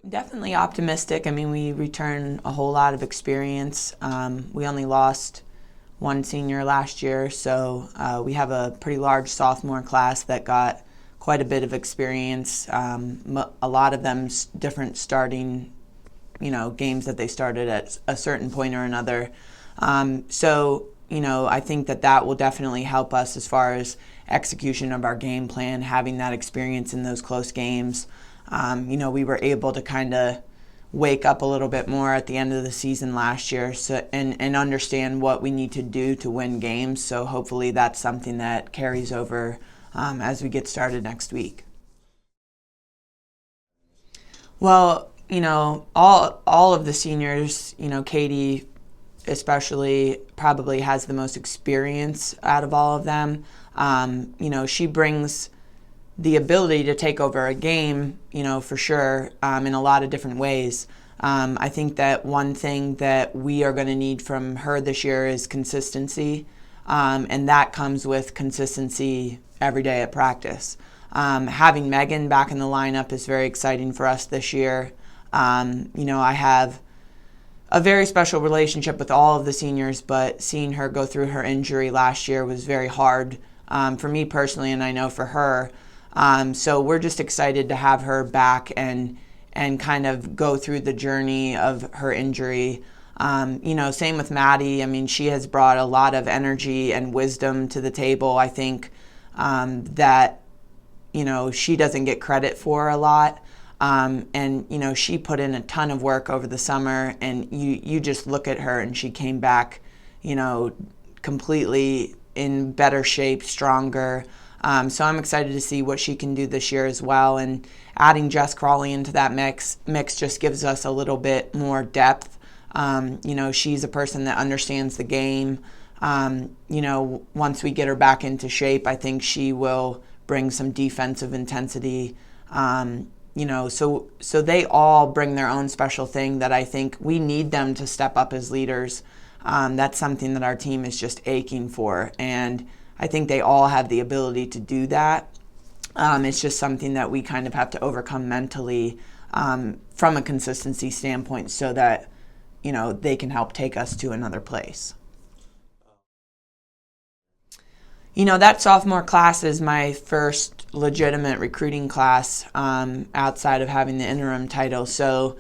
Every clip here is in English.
Definitely optimistic. I mean, we return a whole lot of experience. We only lost one senior last year, so we have a pretty large sophomore class that got quite a bit of experience. A lot of them different starting, games that they started at a certain point or another. I think that will definitely help us as far as execution of our game plan, having that experience in those close games. We were able to kind of wake up a little bit more at the end of the season last year, and understand what we need to do to win games. So hopefully that's something that carries over as we get started next week. Well, all of the seniors, Katie especially probably has the most experience out of all of them. She brings the ability to take over a game, for sure, in a lot of different ways. I think that one thing that we are going to need from her this year is consistency, and that comes with consistency every day at practice. Having Megan back in the lineup is very exciting for us this year. I have a very special relationship with all of the seniors, but seeing her go through her injury last year was very hard for me personally, and I know for her. So we're just excited to have her back and kind of go through the journey of her injury. Same with Maddie. I mean, she has brought a lot of energy and wisdom to the table. I think that she doesn't get credit for a lot. She put in a ton of work over the summer, and you just look at her and she came back, completely in better shape, stronger. So I'm excited to see what she can do this year as well. And adding Jess Crawley into that mix just gives us a little bit more depth. She's a person that understands the game. Once we get her back into shape, I think she will bring some defensive intensity. So they all bring their own special thing that I think we need them to step up as leaders. That's something that our team is just aching for. And I think they all have the ability to do that. It's just something that we kind of have to overcome mentally from a consistency standpoint so that, they can help take us to another place. That sophomore class is my first legitimate recruiting class outside of having the interim title. So,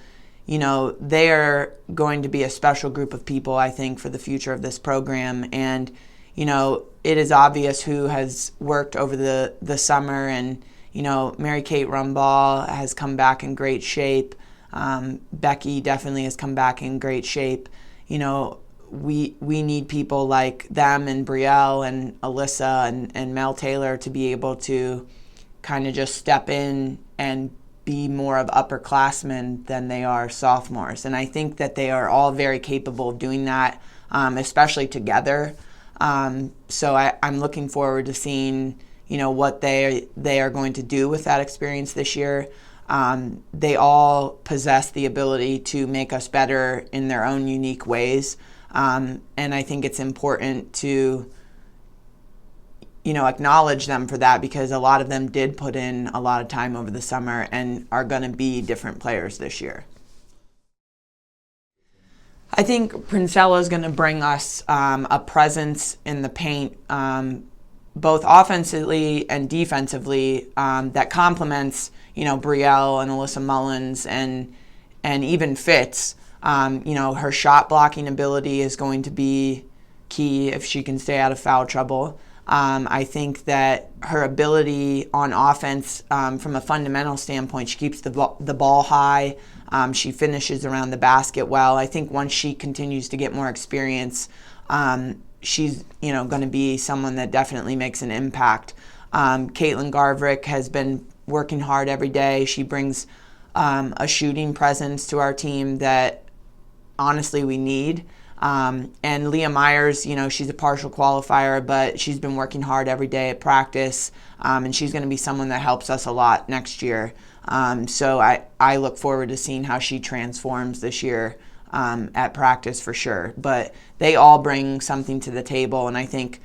they are going to be a special group of people, I think, for the future of this program. And, it is obvious who has worked over the summer. And, Mary Kate Rumbaugh has come back in great shape. Becky definitely has come back in great shape. We need people like them and Brielle and Alyssa and Mel Taylor to be able to kind of just step in and be more of upperclassmen than they are sophomores. And I think that they are all very capable of doing that, especially together. So I'm looking forward to seeing, what they are going to do with that experience this year. They all possess the ability to make us better in their own unique ways. And I think it's important to, acknowledge them for that, because a lot of them did put in a lot of time over the summer and are going to be different players this year. I think Princella is going to bring us a presence in the paint, both offensively and defensively, that complements, Brielle and Alyssa Mullins and even Fitz. Her shot blocking ability is going to be key if she can stay out of foul trouble. I think that her ability on offense, from a fundamental standpoint, she keeps the ball high. She finishes around the basket well. I think once she continues to get more experience, she's going to be someone that definitely makes an impact. Caitlin Garvrick has been working hard every day. She brings a shooting presence to our team that honestly we need. And Leah Myers, she's a partial qualifier, but she's been working hard every day at practice, and she's going to be someone that helps us a lot next year. So I look forward to seeing how she transforms this year at practice for sure. But they all bring something to the table, and I think,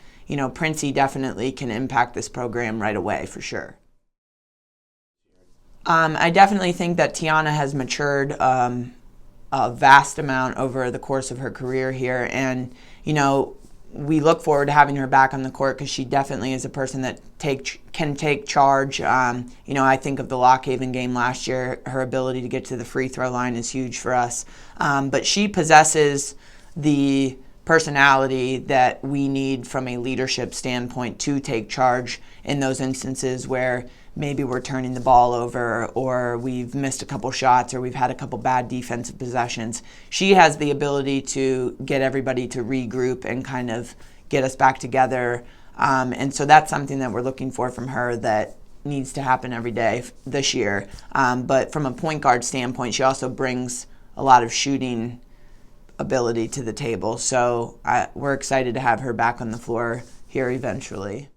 Princey definitely can impact this program right away for sure. I definitely think that Tiana has matured a vast amount over the course of her career here. And, we look forward to having her back on the court because she definitely is a person that can take charge. I think of the Lockhaven game last year. Her ability to get to the free throw line is huge for us. But she possesses the personality that we need from a leadership standpoint to take charge in those instances where maybe we're turning the ball over or we've missed a couple shots or we've had a couple bad defensive possessions. She has the ability to get everybody to regroup and kind of get us back together. And so that's something that we're looking for from her that needs to happen every day this year. But from a point guard standpoint, she also brings a lot of shooting ability to the table. So we're excited to have her back on the floor here eventually.